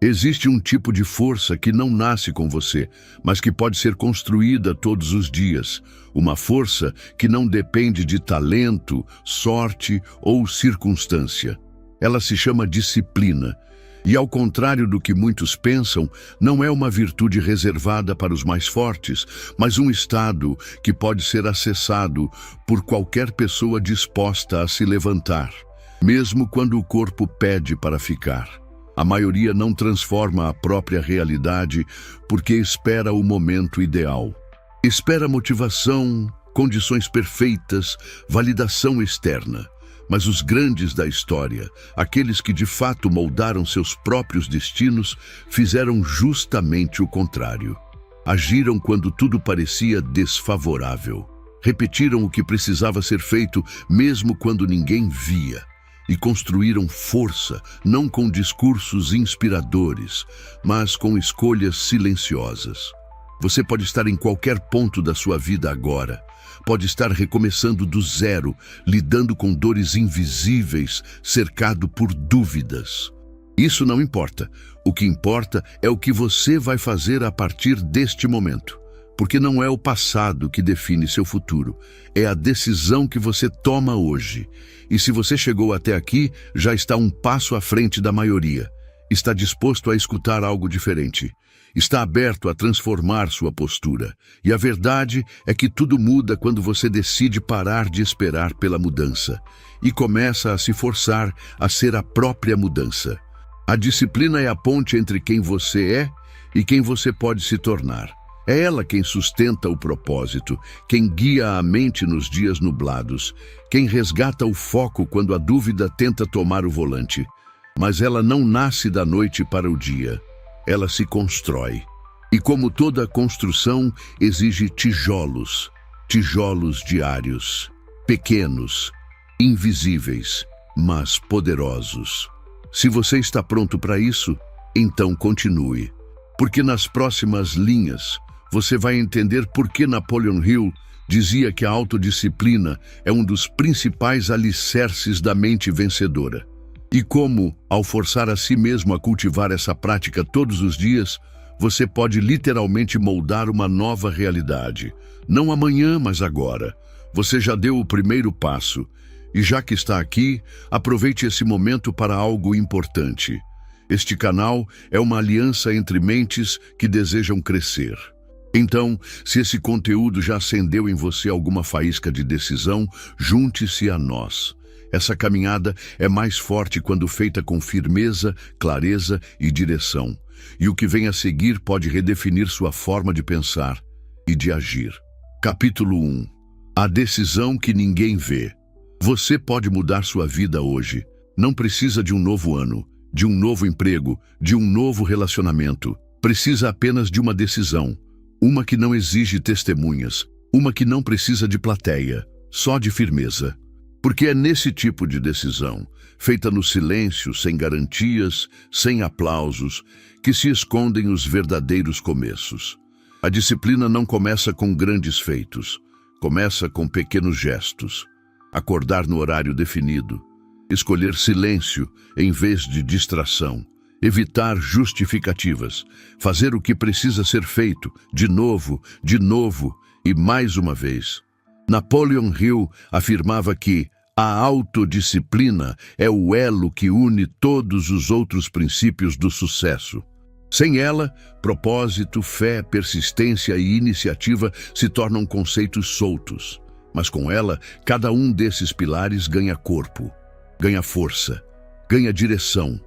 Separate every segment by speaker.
Speaker 1: Existe um tipo de força que não nasce com você, mas que pode ser construída todos os dias. Uma força que não depende de talento, sorte ou circunstância. Ela se chama disciplina. E ao contrário do que muitos pensam, não é uma virtude reservada para os mais fortes, mas um estado que pode ser acessado por qualquer pessoa disposta a se levantar, mesmo quando o corpo pede para ficar. A maioria não transforma a própria realidade porque espera o momento ideal. Espera motivação, condições perfeitas, validação externa. Mas os grandes da história, aqueles que de fato moldaram seus próprios destinos, fizeram justamente o contrário. Agiram quando tudo parecia desfavorável. Repetiram o que precisava ser feito mesmo quando ninguém via. E construíram força, não com discursos inspiradores, mas com escolhas silenciosas. Você pode estar em qualquer ponto da sua vida agora. Pode estar recomeçando do zero, lidando com dores invisíveis, cercado por dúvidas. Isso não importa. O que importa é o que você vai fazer a partir deste momento. Porque não é o passado que define seu futuro, é a decisão que você toma hoje. E se você chegou até aqui, já está um passo à frente da maioria. Está disposto a escutar algo diferente. Está aberto a transformar sua postura. E a verdade é que tudo muda quando você decide parar de esperar pela mudança e começa a se forçar a ser a própria mudança. A disciplina é a ponte entre quem você é e quem você pode se tornar. É ela quem sustenta o propósito, quem guia a mente nos dias nublados, quem resgata o foco quando a dúvida tenta tomar o volante. Mas ela não nasce da noite para o dia. Ela se constrói. E como toda construção, exige tijolos diários, pequenos, invisíveis, mas poderosos. Se você está pronto para isso, então continue. Porque nas próximas linhas, você vai entender por que Napoleon Hill dizia que a autodisciplina é um dos principais alicerces da mente vencedora. E como, ao forçar a si mesmo a cultivar essa prática todos os dias, você pode literalmente moldar uma nova realidade. Não amanhã, mas agora. Você já deu o primeiro passo. E já que está aqui, aproveite esse momento para algo importante. Este canal é uma aliança entre mentes que desejam crescer. Então, se esse conteúdo já acendeu em você alguma faísca de decisão, junte-se a nós. Essa caminhada é mais forte quando feita com firmeza, clareza e direção. E o que vem a seguir pode redefinir sua forma de pensar e de agir. Capítulo 1. A decisão que ninguém vê. Você pode mudar sua vida hoje. Não precisa de um novo ano, de um novo emprego, de um novo relacionamento. Precisa apenas de uma decisão. Uma que não exige testemunhas. Uma que não precisa de plateia, só de firmeza. Porque é nesse tipo de decisão, feita no silêncio, sem garantias, sem aplausos, que se escondem os verdadeiros começos. A disciplina não começa com grandes feitos, começa com pequenos gestos. Acordar no horário definido, escolher silêncio em vez de distração, evitar justificativas, fazer o que precisa ser feito, de novo e mais uma vez. Napoleon Hill afirmava que a autodisciplina é o elo que une todos os outros princípios do sucesso. Sem ela, propósito, fé, persistência e iniciativa se tornam conceitos soltos. Mas com ela, cada um desses pilares ganha corpo, ganha força, ganha direção.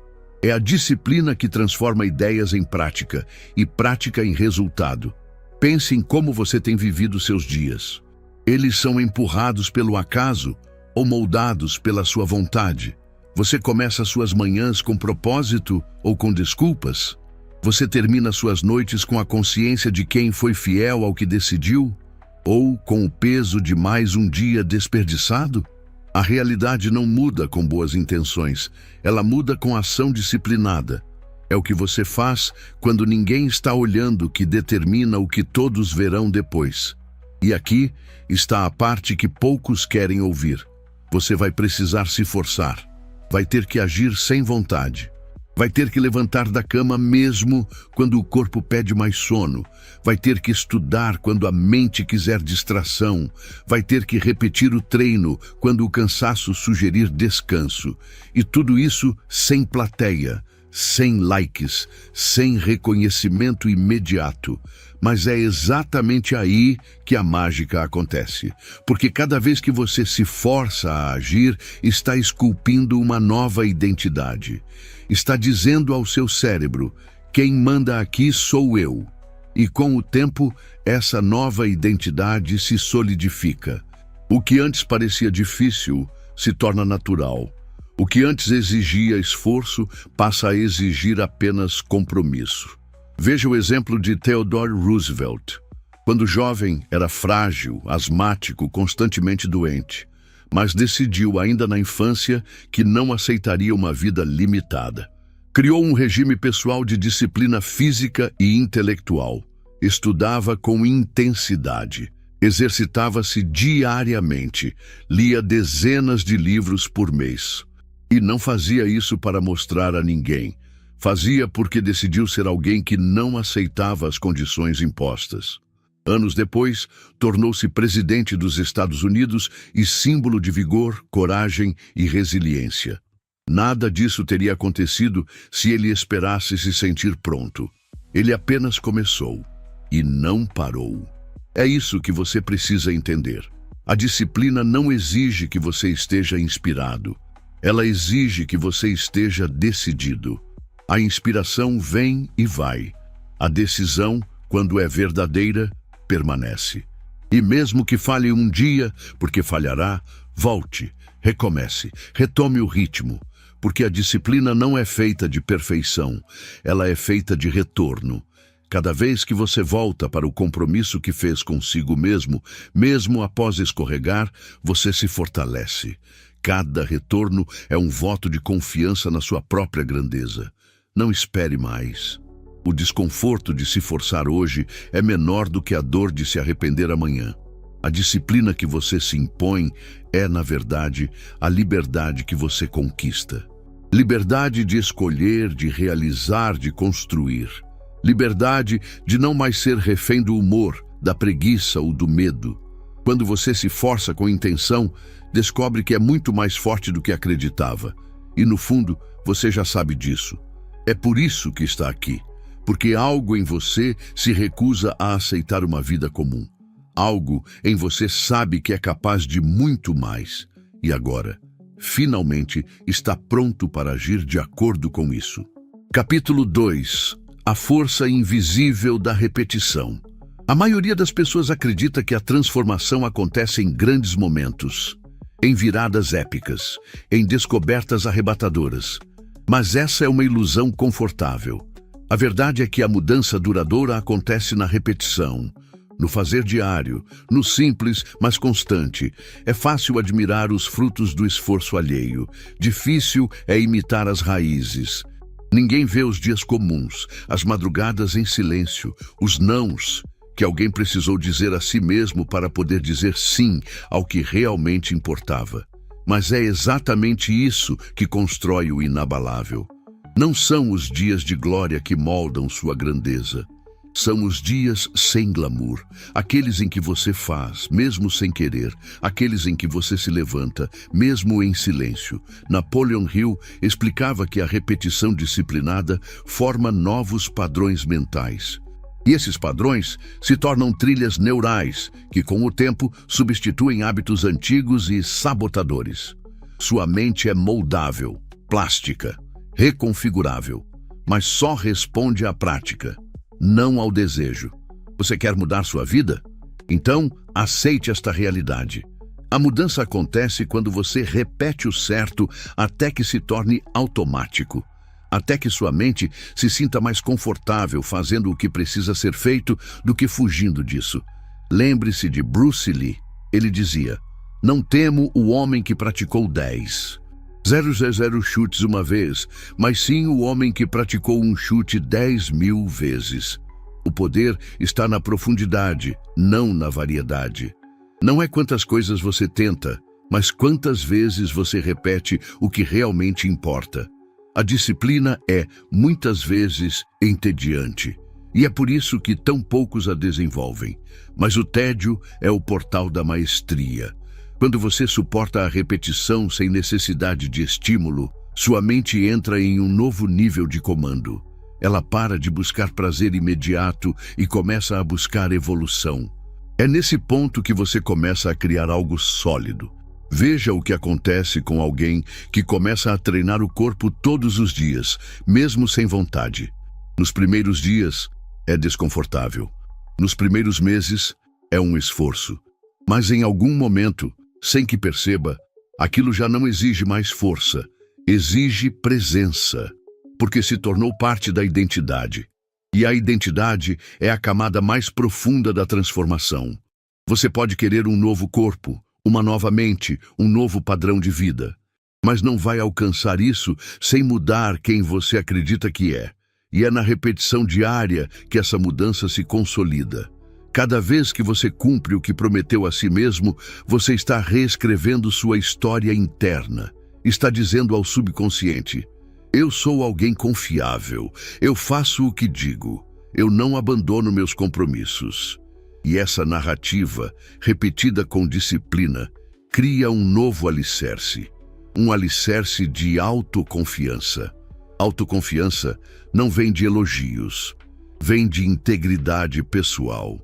Speaker 1: É a disciplina que transforma ideias em prática e prática em resultado. Pense em como você tem vivido seus dias. Eles são empurrados pelo acaso ou moldados pela sua vontade? Você começa suas manhãs com propósito ou com desculpas? Você termina suas noites com a consciência de quem foi fiel ao que decidiu? Ou com o peso de mais um dia desperdiçado? A realidade não muda com boas intenções, ela muda com ação disciplinada. É o que você faz quando ninguém está olhando que determina o que todos verão depois. E aqui está a parte que poucos querem ouvir. Você vai precisar se forçar. Vai ter que agir sem vontade. Vai ter que levantar da cama mesmo quando o corpo pede mais sono. Vai ter que estudar quando a mente quiser distração. Vai ter que repetir o treino quando o cansaço sugerir descanso. E tudo isso sem plateia, sem likes, sem reconhecimento imediato. Mas é exatamente aí que a mágica acontece. Porque cada vez que você se força a agir, está esculpindo uma nova identidade. Está dizendo ao seu cérebro: quem manda aqui sou eu. E com o tempo, essa nova identidade se solidifica. O que antes parecia difícil se torna natural. O que antes exigia esforço passa a exigir apenas compromisso. Veja o exemplo de Theodore Roosevelt. Quando jovem, era frágil, asmático, constantemente doente, mas decidiu ainda na infância que não aceitaria uma vida limitada. Criou um regime pessoal de disciplina física e intelectual. Estudava com intensidade. Exercitava-se diariamente. Lia dezenas de livros por mês. E não fazia isso para mostrar a ninguém. Fazia porque decidiu ser alguém que não aceitava as condições impostas. Anos depois, tornou-se presidente dos Estados Unidos e símbolo de vigor, coragem e resiliência. Nada disso teria acontecido se ele esperasse se sentir pronto. Ele apenas começou e não parou. É isso que você precisa entender. A disciplina não exige que você esteja inspirado. Ela exige que você esteja decidido. A inspiração vem e vai. A decisão, quando é verdadeira, permanece. E mesmo que falhe um dia, porque falhará, volte, recomece, retome o ritmo, porque a disciplina não é feita de perfeição, ela é feita de retorno. Cada vez que você volta para o compromisso que fez consigo mesmo, mesmo após escorregar, você se fortalece. Cada retorno é um voto de confiança na sua própria grandeza. Não espere mais. O desconforto de se forçar hoje é menor do que a dor de se arrepender amanhã. A disciplina que você se impõe é, na verdade, a liberdade que você conquista. Liberdade de escolher, de realizar, de construir. Liberdade de não mais ser refém do humor, da preguiça ou do medo. Quando você se força com intenção, descobre que é muito mais forte do que acreditava. E, no fundo, você já sabe disso. É por isso que está aqui, porque algo em você se recusa a aceitar uma vida comum. Algo em você sabe que é capaz de muito mais. E agora, finalmente, está pronto para agir de acordo com isso. Capítulo 2. A força invisível da repetição. A maioria das pessoas acredita que a transformação acontece em grandes momentos, em viradas épicas, em descobertas arrebatadoras. Mas essa é uma ilusão confortável. A verdade é que a mudança duradoura acontece na repetição, no fazer diário, no simples, mas constante. É fácil admirar os frutos do esforço alheio. Difícil é imitar as raízes. Ninguém vê os dias comuns, as madrugadas em silêncio, os nãos que alguém precisou dizer a si mesmo para poder dizer sim ao que realmente importava. Mas é exatamente isso que constrói o inabalável. Não são os dias de glória que moldam sua grandeza. São os dias sem glamour, aqueles em que você faz, mesmo sem querer, aqueles em que você se levanta, mesmo em silêncio. Napoleon Hill explicava que a repetição disciplinada forma novos padrões mentais. E esses padrões se tornam trilhas neurais, que com o tempo substituem hábitos antigos e sabotadores. Sua mente é moldável, plástica, reconfigurável, mas só responde à prática, não ao desejo. Você quer mudar sua vida? Então, aceite esta realidade. A mudança acontece quando você repete o certo até que se torne automático. Até que sua mente se sinta mais confortável fazendo o que precisa ser feito do que fugindo disso. Lembre-se de Bruce Lee. Ele dizia: não temo o homem que praticou 0 chutes uma vez, mas sim o homem que praticou um chute 10.000 vezes. O poder está na profundidade, não na variedade. Não é quantas coisas você tenta, mas quantas vezes você repete o que realmente importa. A disciplina é, muitas vezes, entediante. E é por isso que tão poucos a desenvolvem. Mas o tédio é o portal da maestria. Quando você suporta a repetição sem necessidade de estímulo, sua mente entra em um novo nível de comando. Ela para de buscar prazer imediato e começa a buscar evolução. É nesse ponto que você começa a criar algo sólido. Veja o que acontece com alguém que começa a treinar o corpo todos os dias, mesmo sem vontade. Nos primeiros dias, é desconfortável. Nos primeiros meses, é um esforço. Mas em algum momento, sem que perceba, aquilo já não exige mais força, exige presença, porque se tornou parte da identidade. E a identidade é a camada mais profunda da transformação. Você pode querer um novo corpo, uma nova mente, um novo padrão de vida, mas não vai alcançar isso sem mudar quem você acredita que é. E é na repetição diária que essa mudança se consolida. Cada vez que você cumpre o que prometeu a si mesmo, você está reescrevendo sua história interna. Está dizendo ao subconsciente: eu sou alguém confiável, eu faço o que digo, eu não abandono meus compromissos. E essa narrativa, repetida com disciplina, cria um novo alicerce. Um alicerce de autoconfiança. Autoconfiança não vem de elogios, vem de integridade pessoal.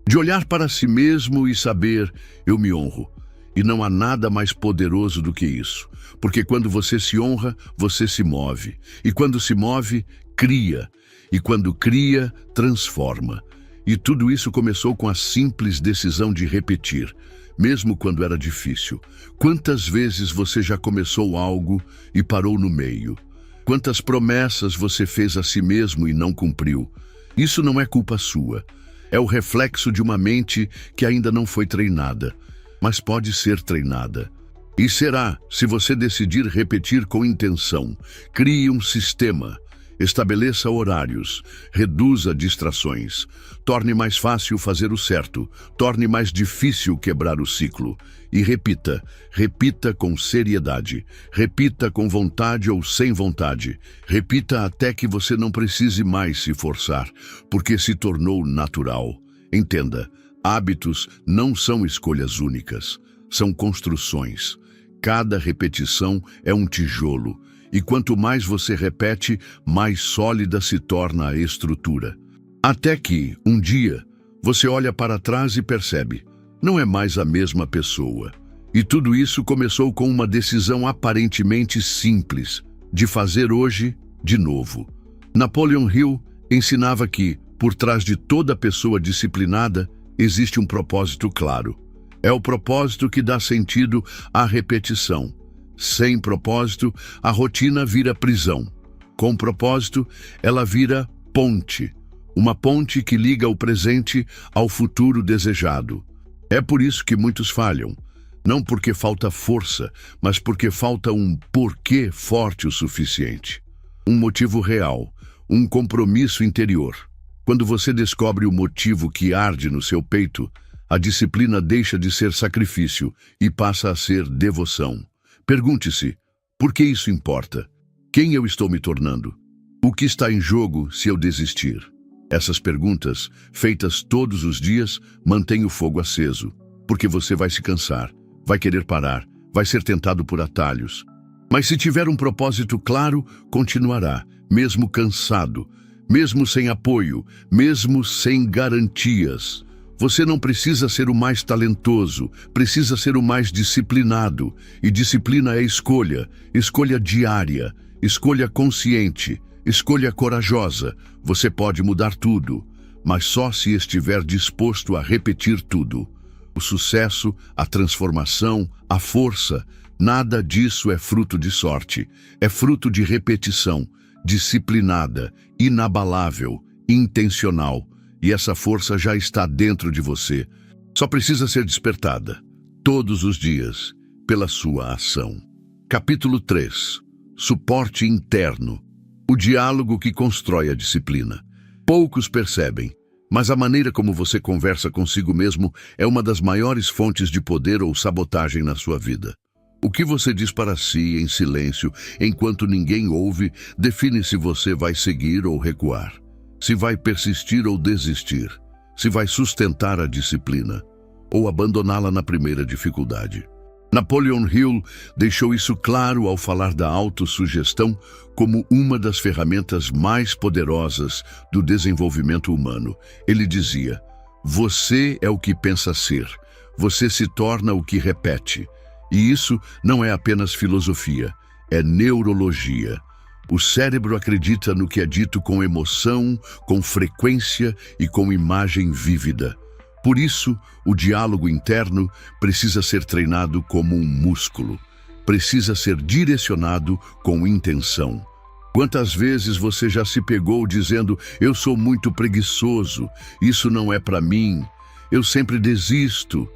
Speaker 1: De olhar para si mesmo e saber, eu me honro. E não há nada mais poderoso do que isso. Porque quando você se honra, você se move. E quando se move, cria. E quando cria, transforma. E tudo isso começou com a simples decisão de repetir, mesmo quando era difícil. Quantas vezes você já começou algo e parou no meio? Quantas promessas você fez a si mesmo e não cumpriu? Isso não é culpa sua. É o reflexo de uma mente que ainda não foi treinada, mas pode ser treinada. E será, se você decidir repetir com intenção. Crie um sistema, estabeleça horários, reduza distrações, torne mais fácil fazer o certo, torne mais difícil quebrar o ciclo. E repita, repita com seriedade, repita com vontade ou sem vontade, repita até que você não precise mais se forçar, porque se tornou natural. Entenda, hábitos não são escolhas únicas, são construções. Cada repetição é um tijolo, e quanto mais você repete, mais sólida se torna a estrutura. Até que, um dia, você olha para trás e percebe, não é mais a mesma pessoa. E tudo isso começou com uma decisão aparentemente simples, de fazer hoje de novo. Napoleon Hill ensinava que, por trás de toda pessoa disciplinada, existe um propósito claro. É o propósito que dá sentido à repetição. Sem propósito, a rotina vira prisão. Com propósito, ela vira ponte. Uma ponte que liga o presente ao futuro desejado. É por isso que muitos falham. Não porque falta força, mas porque falta um porquê forte o suficiente. Um motivo real, um compromisso interior. Quando você descobre o motivo que arde no seu peito, a disciplina deixa de ser sacrifício e passa a ser devoção. Pergunte-se, por que isso importa? Quem eu estou me tornando? O que está em jogo se eu desistir? Essas perguntas, feitas todos os dias, mantêm o fogo aceso, porque você vai se cansar, vai querer parar, vai ser tentado por atalhos. Mas se tiver um propósito claro, continuará, mesmo cansado, mesmo sem apoio, mesmo sem garantias. Você não precisa ser o mais talentoso, precisa ser o mais disciplinado. E disciplina é escolha, escolha diária, escolha consciente, escolha corajosa. Você pode mudar tudo, mas só se estiver disposto a repetir tudo. O sucesso, a transformação, a força, nada disso é fruto de sorte. É fruto de repetição, disciplinada, inabalável, intencional. E essa força já está dentro de você. Só precisa ser despertada, todos os dias, pela sua ação. Capítulo 3. Suporte interno. O diálogo que constrói a disciplina. Poucos percebem, mas a maneira como você conversa consigo mesmo é uma das maiores fontes de poder ou sabotagem na sua vida. O que você diz para si em silêncio, enquanto ninguém ouve, define se você vai seguir ou recuar, se vai persistir ou desistir, se vai sustentar a disciplina ou abandoná-la na primeira dificuldade. Napoleon Hill deixou isso claro ao falar da autossugestão como uma das ferramentas mais poderosas do desenvolvimento humano. Ele dizia: você é o que pensa ser, você se torna o que repete. E isso não é apenas filosofia, é neurologia. O cérebro acredita no que é dito com emoção, com frequência e com imagem vívida. Por isso, o diálogo interno precisa ser treinado como um músculo. Precisa ser direcionado com intenção. Quantas vezes você já se pegou dizendo: eu sou muito preguiçoso, isso não é para mim, eu sempre desisto?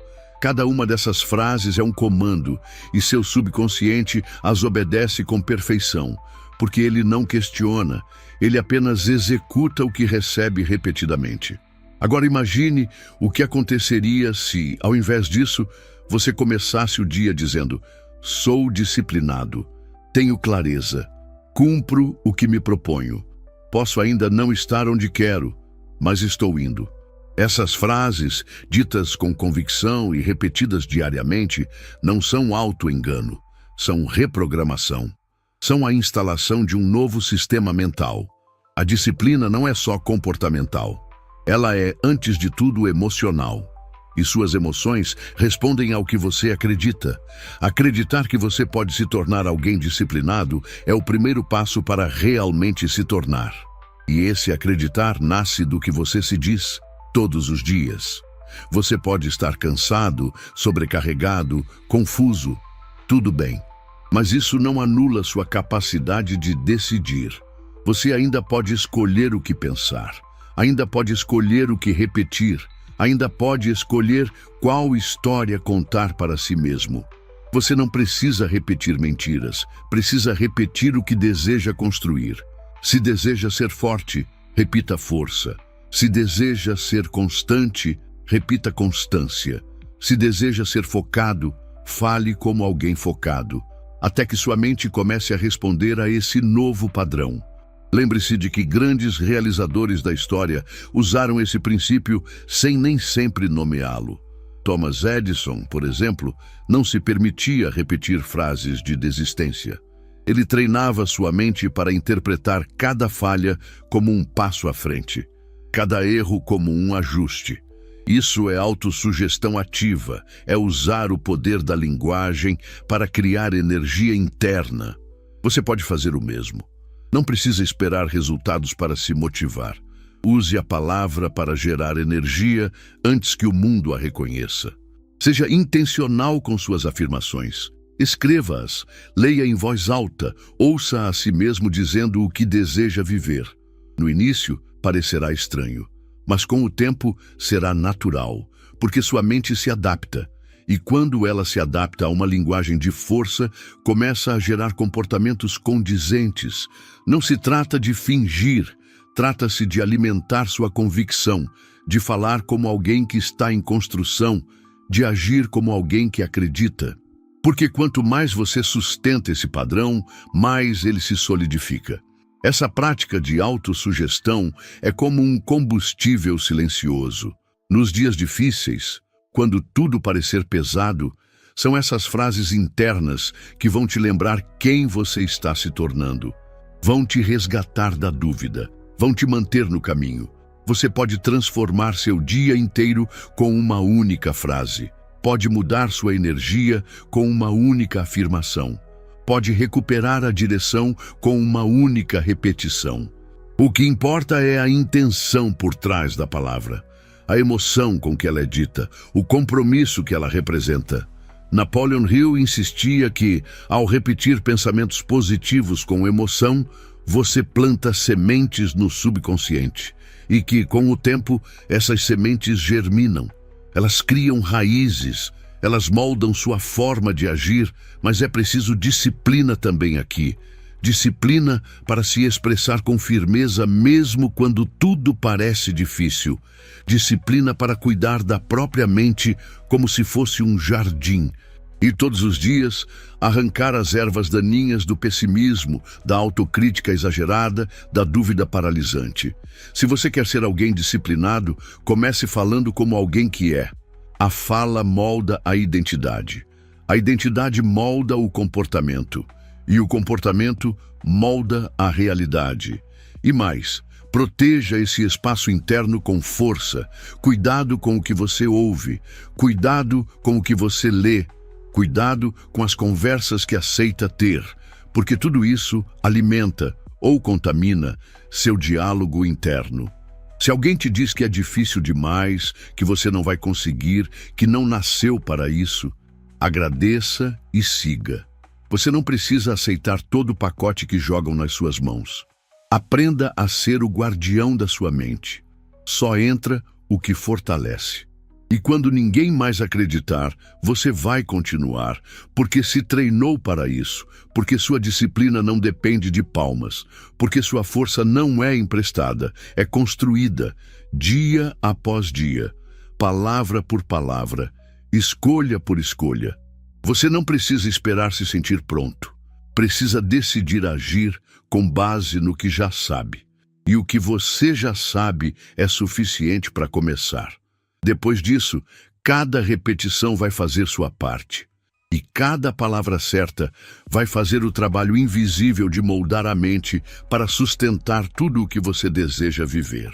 Speaker 1: Cada uma dessas frases é um comando e seu subconsciente as obedece com perfeição, porque ele não questiona, ele apenas executa o que recebe repetidamente. Agora imagine o que aconteceria se, ao invés disso, você começasse o dia dizendo: sou disciplinado, tenho clareza, cumpro o que me proponho. Posso ainda não estar onde quero, mas estou indo. Essas frases, ditas com convicção e repetidas diariamente, não são auto-engano, são reprogramação. São a instalação de um novo sistema mental. A disciplina não é só comportamental. Ela é, antes de tudo, emocional. E suas emoções respondem ao que você acredita. Acreditar que você pode se tornar alguém disciplinado é o primeiro passo para realmente se tornar. E esse acreditar nasce do que você se diz todos os dias. Você pode estar cansado, sobrecarregado, confuso. Tudo bem. Mas isso não anula sua capacidade de decidir. Você ainda pode escolher o que pensar. Ainda pode escolher o que repetir. Ainda pode escolher qual história contar para si mesmo. Você não precisa repetir mentiras. Precisa repetir o que deseja construir. Se deseja ser forte, repita força. Se deseja ser constante, repita constância. Se deseja ser focado, fale como alguém focado, até que sua mente comece a responder a esse novo padrão. Lembre-se de que grandes realizadores da história usaram esse princípio sem nem sempre nomeá-lo. Thomas Edison, por exemplo, não se permitia repetir frases de desistência. Ele treinava sua mente para interpretar cada falha como um passo à frente, cada erro como um ajuste. Isso é autossugestão ativa, é usar o poder da linguagem para criar energia interna. Você pode fazer o mesmo. Não precisa esperar resultados para se motivar. Use a palavra para gerar energia antes que o mundo a reconheça. Seja intencional com suas afirmações. Escreva-as, leia em voz alta, ouça a si mesmo dizendo o que deseja viver. No início, parecerá estranho, mas com o tempo será natural, porque sua mente se adapta. E quando ela se adapta a uma linguagem de força, começa a gerar comportamentos condizentes. Não se trata de fingir, trata-se de alimentar sua convicção, de falar como alguém que está em construção, de agir como alguém que acredita. Porque quanto mais você sustenta esse padrão, mais ele se solidifica. Essa prática de autossugestão é como um combustível silencioso. Nos dias difíceis, quando tudo parecer pesado, são essas frases internas que vão te lembrar quem você está se tornando. Vão te resgatar da dúvida, vão te manter no caminho. Você pode transformar seu dia inteiro com uma única frase. Pode mudar sua energia com uma única afirmação. Pode recuperar a direção com uma única repetição. O que importa é a intenção por trás da palavra, a emoção com que ela é dita, o compromisso que ela representa. Napoleon Hill insistia que, ao repetir pensamentos positivos com emoção, você planta sementes no subconsciente e que, com o tempo, essas sementes germinam. Elas criam raízes, elas moldam sua forma de agir, mas é preciso disciplina também aqui. Disciplina para se expressar com firmeza mesmo quando tudo parece difícil. Disciplina para cuidar da própria mente como se fosse um jardim. E todos os dias, arrancar as ervas daninhas do pessimismo, da autocrítica exagerada, da dúvida paralisante. Se você quer ser alguém disciplinado, comece falando como alguém que é. A fala molda a identidade. A identidade molda o comportamento. E o comportamento molda a realidade. E mais, proteja esse espaço interno com força. Cuidado com o que você ouve. Cuidado com o que você lê. Cuidado com as conversas que aceita ter, porque tudo isso alimenta ou contamina seu diálogo interno. Se alguém te diz que é difícil demais, que você não vai conseguir, que não nasceu para isso, agradeça e siga. Você não precisa aceitar todo o pacote que jogam nas suas mãos. Aprenda a ser o guardião da sua mente. Só entra o que fortalece. E quando ninguém mais acreditar, você vai continuar, porque se treinou para isso, porque sua disciplina não depende de palmas, porque sua força não é emprestada, é construída, dia após dia, palavra por palavra, escolha por escolha. Você não precisa esperar se sentir pronto, precisa decidir agir com base no que já sabe. E o que você já sabe é suficiente para começar. Depois disso, cada repetição vai fazer sua parte. E cada palavra certa vai fazer o trabalho invisível de moldar a mente para sustentar tudo o que você deseja viver.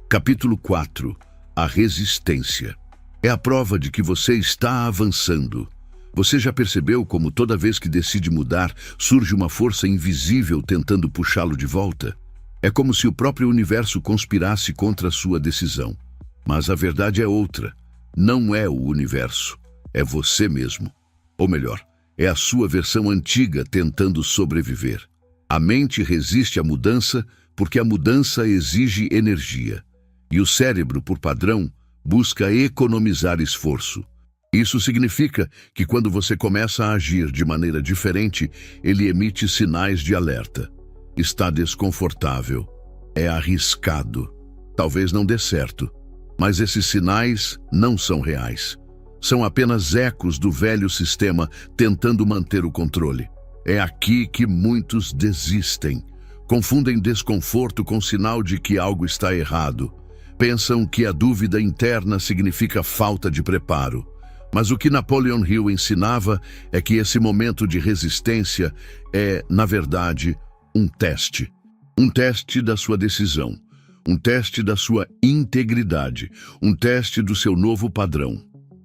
Speaker 1: Capítulo 4. A resistência. É a prova de que você está avançando. Você já percebeu como toda vez que decide mudar, surge uma força invisível tentando puxá-lo de volta? É como se o próprio universo conspirasse contra a sua decisão. Mas a verdade é outra. Não é o universo, é você mesmo. Ou melhor, é a sua versão antiga tentando sobreviver. A mente resiste à mudança porque a mudança exige energia. E o cérebro, por padrão, busca economizar esforço. Isso significa que quando você começa a agir de maneira diferente, ele emite sinais de alerta. Está desconfortável. É arriscado. Talvez não dê certo. Mas esses sinais não são reais. São apenas ecos do velho sistema tentando manter o controle. É aqui que muitos desistem. Confundem desconforto com sinal de que algo está errado. Pensam que a dúvida interna significa falta de preparo. Mas o que Napoleon Hill ensinava é que esse momento de resistência é, na verdade, um teste. Um teste da sua decisão. Um teste da sua integridade, um teste do seu novo padrão.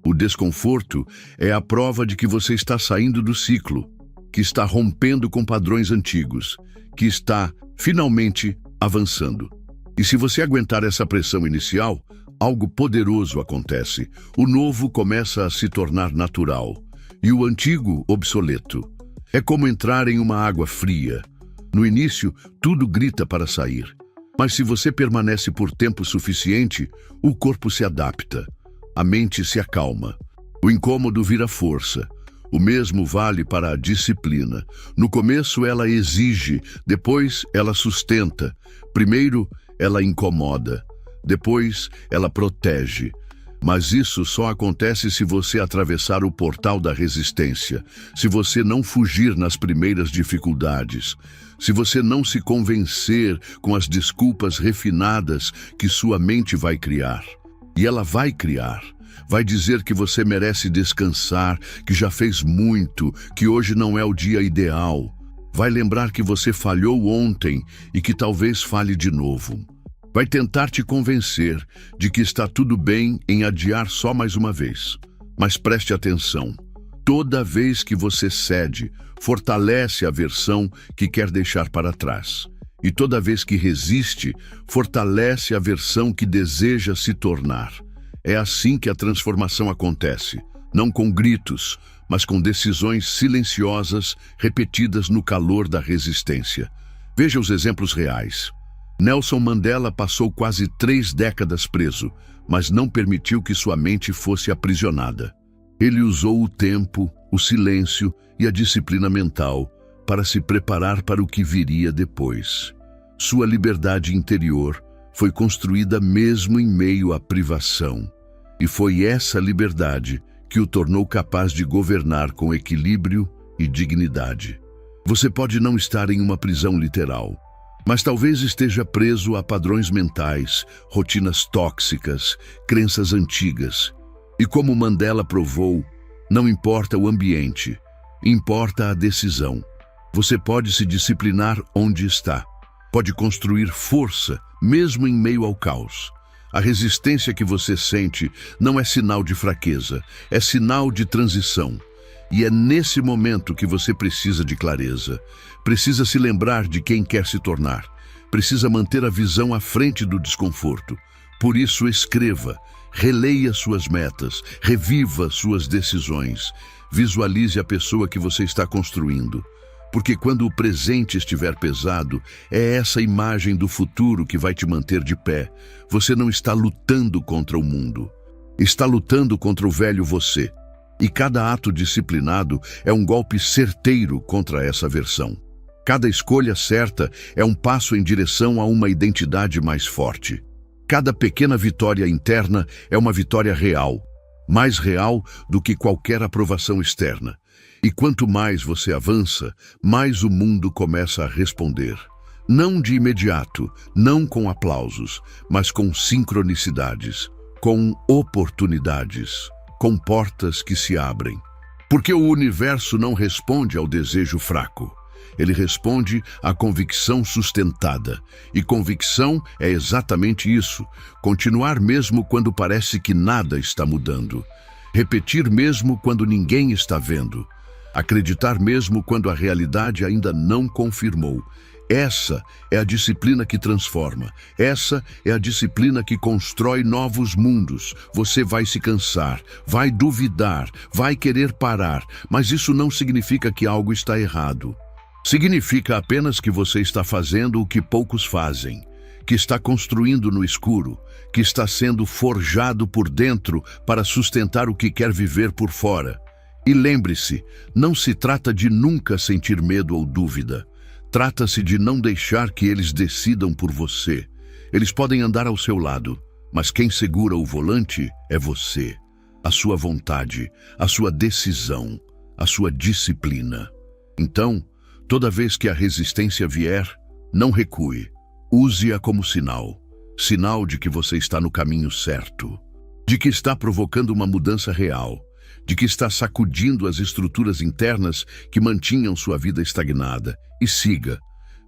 Speaker 1: O desconforto é a prova de que você está saindo do ciclo, que está rompendo com padrões antigos, que está, finalmente, avançando. E se você aguentar essa pressão inicial, algo poderoso acontece. O novo começa a se tornar natural, e o antigo, obsoleto. É como entrar em uma água fria. No início, tudo grita para sair. Mas se você permanece por tempo suficiente, o corpo se adapta, a mente se acalma, o incômodo vira força. O mesmo vale para a disciplina. No começo ela exige, depois ela sustenta. Primeiro ela incomoda, depois ela protege. Mas isso só acontece se você atravessar o portal da resistência, se você não fugir nas primeiras dificuldades, se você não se convencer com as desculpas refinadas que sua mente vai criar. E ela vai criar. Vai dizer que você merece descansar, que já fez muito, que hoje não é o dia ideal. Vai lembrar que você falhou ontem e que talvez falhe de novo. Vai tentar te convencer de que está tudo bem em adiar só mais uma vez. Mas preste atenção. Toda vez que você cede, fortalece a versão que quer deixar para trás. E toda vez que resiste, fortalece a versão que deseja se tornar. É assim que a transformação acontece, não com gritos, mas com decisões silenciosas repetidas no calor da resistência. Veja os exemplos reais. Nelson Mandela passou quase 3 décadas preso, mas não permitiu que sua mente fosse aprisionada. Ele usou o tempo, o silêncio e a disciplina mental para se preparar para o que viria depois. Sua liberdade interior foi construída mesmo em meio à privação. E foi essa liberdade que o tornou capaz de governar com equilíbrio e dignidade. Você pode não estar em uma prisão literal, mas talvez esteja preso a padrões mentais, rotinas tóxicas, crenças antigas. E como Mandela provou, não importa o ambiente, importa a decisão. Você pode se disciplinar onde está. Pode construir força, mesmo em meio ao caos. A resistência que você sente não é sinal de fraqueza, é sinal de transição. E é nesse momento que você precisa de clareza. Precisa se lembrar de quem quer se tornar. Precisa manter a visão à frente do desconforto. Por isso, escreva, releia suas metas, reviva suas decisões. Visualize a pessoa que você está construindo. Porque quando o presente estiver pesado, é essa imagem do futuro que vai te manter de pé. Você não está lutando contra o mundo. Está lutando contra o velho você. E cada ato disciplinado é um golpe certeiro contra essa versão. Cada escolha certa é um passo em direção a uma identidade mais forte. Cada pequena vitória interna é uma vitória real, mais real do que qualquer aprovação externa. E quanto mais você avança, mais o mundo começa a responder. Não de imediato, não com aplausos, mas com sincronicidades, com oportunidades, com portas que se abrem. Porque o universo não responde ao desejo fraco. Ele responde à convicção sustentada. E convicção é exatamente isso: continuar mesmo quando parece que nada está mudando. Repetir mesmo quando ninguém está vendo. Acreditar mesmo quando a realidade ainda não confirmou. Essa é a disciplina que transforma. Essa é a disciplina que constrói novos mundos. Você vai se cansar, vai duvidar, vai querer parar, mas isso não significa que algo está errado. Significa apenas que você está fazendo o que poucos fazem, que está construindo no escuro, que está sendo forjado por dentro para sustentar o que quer viver por fora. E lembre-se, não se trata de nunca sentir medo ou dúvida. Trata-se de não deixar que eles decidam por você. Eles podem andar ao seu lado, mas quem segura o volante é você. A sua vontade, a sua decisão, a sua disciplina. Então, toda vez que a resistência vier, não recue. Use-a como sinal. Sinal de que você está no caminho certo. De que está provocando uma mudança real. De que está sacudindo as estruturas internas que mantinham sua vida estagnada. E siga,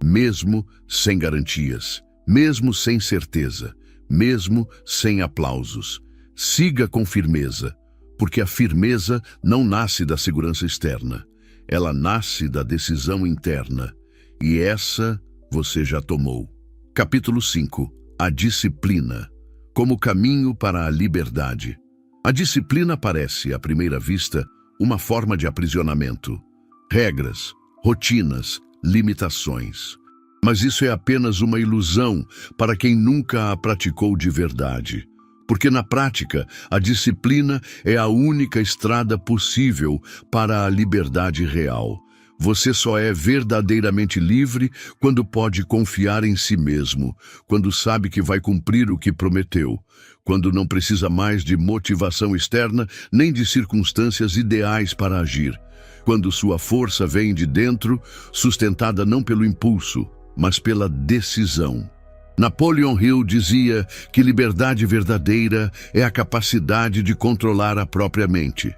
Speaker 1: mesmo sem garantias, mesmo sem certeza, mesmo sem aplausos. Siga com firmeza, porque a firmeza não nasce da segurança externa. Ela nasce da decisão interna. E essa você já tomou. Capítulo 5. A disciplina, como caminho para a liberdade. A disciplina parece, à primeira vista, uma forma de aprisionamento. Regras, rotinas, limitações. Mas isso é apenas uma ilusão para quem nunca a praticou de verdade. Porque na prática, a disciplina é a única estrada possível para a liberdade real. Você só é verdadeiramente livre quando pode confiar em si mesmo, quando sabe que vai cumprir o que prometeu, quando não precisa mais de motivação externa nem de circunstâncias ideais para agir, quando sua força vem de dentro, sustentada não pelo impulso, mas pela decisão. Napoleon Hill dizia que liberdade verdadeira é a capacidade de controlar a própria mente.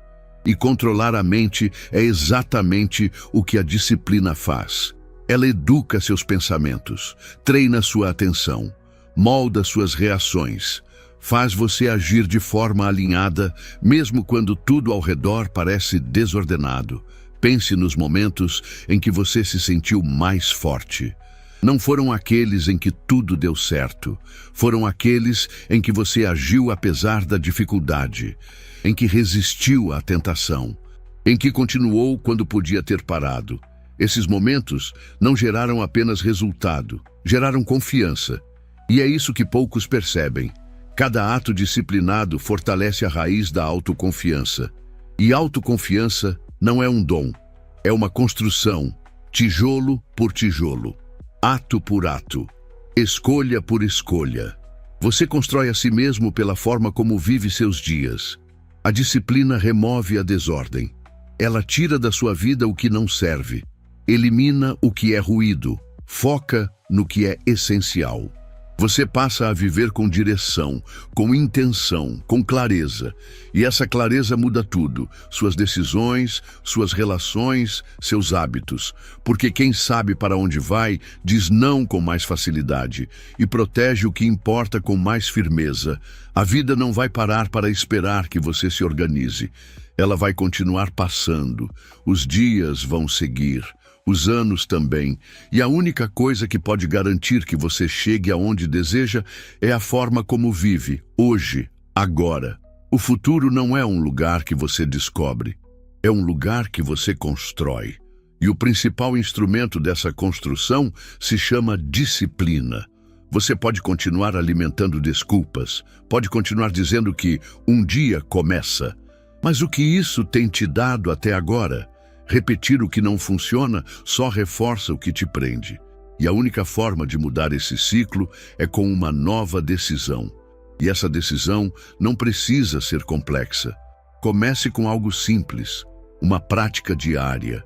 Speaker 1: E controlar a mente é exatamente o que a disciplina faz. Ela educa seus pensamentos, treina sua atenção, molda suas reações, faz você agir de forma alinhada, mesmo quando tudo ao redor parece desordenado. Pense nos momentos em que você se sentiu mais forte. Não foram aqueles em que tudo deu certo, foram aqueles em que você agiu apesar da dificuldade, em que resistiu à tentação, em que continuou quando podia ter parado. Esses momentos não geraram apenas resultado, geraram confiança. E é isso que poucos percebem. Cada ato disciplinado fortalece a raiz da autoconfiança. E autoconfiança não é um dom, é uma construção, tijolo por tijolo, ato por ato, escolha por escolha. Você constrói a si mesmo pela forma como vive seus dias. A disciplina remove a desordem. Ela tira da sua vida o que não serve, elimina o que é ruído, foca no que é essencial. Você passa a viver com direção, com intenção, com clareza. E essa clareza muda tudo: suas decisões, suas relações, seus hábitos. Porque quem sabe para onde vai, diz não com mais facilidade e protege o que importa com mais firmeza. A vida não vai parar para esperar que você se organize. Ela vai continuar passando. Os dias vão seguir. Os anos também, e a única coisa que pode garantir que você chegue aonde deseja é a forma como vive, hoje, agora. O futuro não é um lugar que você descobre, é um lugar que você constrói. E o principal instrumento dessa construção se chama disciplina. Você pode continuar alimentando desculpas, pode continuar dizendo que um dia começa. Mas o que isso tem te dado até agora? Repetir o que não funciona só reforça o que te prende. E a única forma de mudar esse ciclo é com uma nova decisão. E essa decisão não precisa ser complexa. Comece com algo simples, uma prática diária,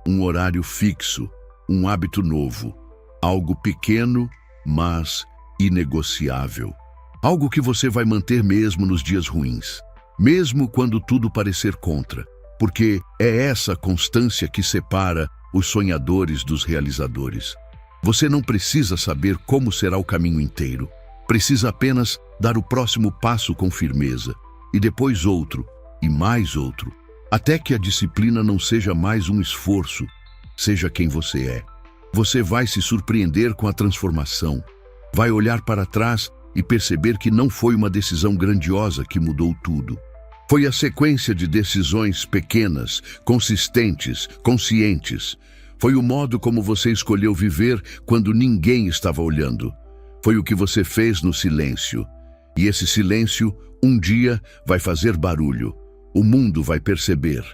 Speaker 1: um horário fixo, um hábito novo, algo pequeno, mas inegociável. Algo que você vai manter mesmo nos dias ruins, mesmo quando tudo parecer contra. Porque é essa constância que separa os sonhadores dos realizadores. Você não precisa saber como será o caminho inteiro. Precisa apenas dar o próximo passo com firmeza, e depois outro, e mais outro, até que a disciplina não seja mais um esforço, seja quem você é. Você vai se surpreender com a transformação. Vai olhar para trás e perceber que não foi uma decisão grandiosa que mudou tudo. Foi a sequência de decisões pequenas, consistentes, conscientes. Foi o modo como você escolheu viver quando ninguém estava olhando. Foi o que você fez no silêncio. E esse silêncio, um dia, vai fazer barulho. O mundo vai perceber.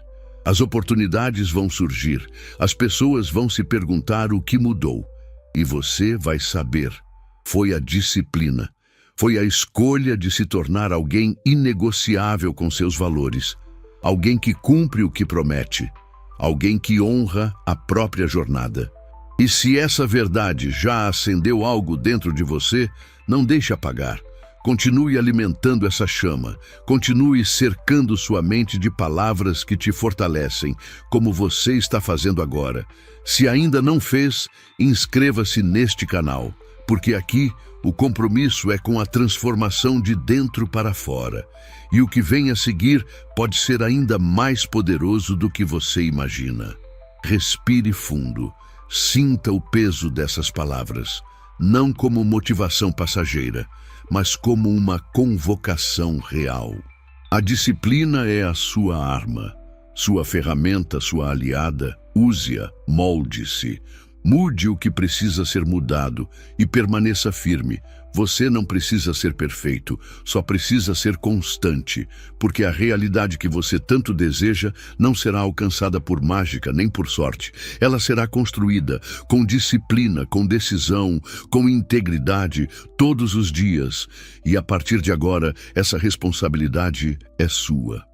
Speaker 1: As oportunidades vão surgir. As pessoas vão se perguntar o que mudou. E você vai saber. Foi a disciplina. Foi a escolha de se tornar alguém inegociável com seus valores, alguém que cumpre o que promete, alguém que honra a própria jornada. E se essa verdade já acendeu algo dentro de você, não deixe apagar. Continue alimentando essa chama, continue cercando sua mente de palavras que te fortalecem, como você está fazendo agora. Se ainda não fez, inscreva-se neste canal, porque aqui o compromisso é com a transformação de dentro para fora. E o que vem a seguir pode ser ainda mais poderoso do que você imagina. Respire fundo. Sinta o peso dessas palavras, não como motivação passageira, mas como uma convocação real. A disciplina é a sua arma, sua ferramenta, sua aliada. Use-a, molde-se. Mude o que precisa ser mudado e permaneça firme. Você não precisa ser perfeito, só precisa ser constante, porque a realidade que você tanto deseja não será alcançada por mágica nem por sorte. Ela será construída com disciplina, com decisão, com integridade, todos os dias. E a partir de agora, essa responsabilidade é sua.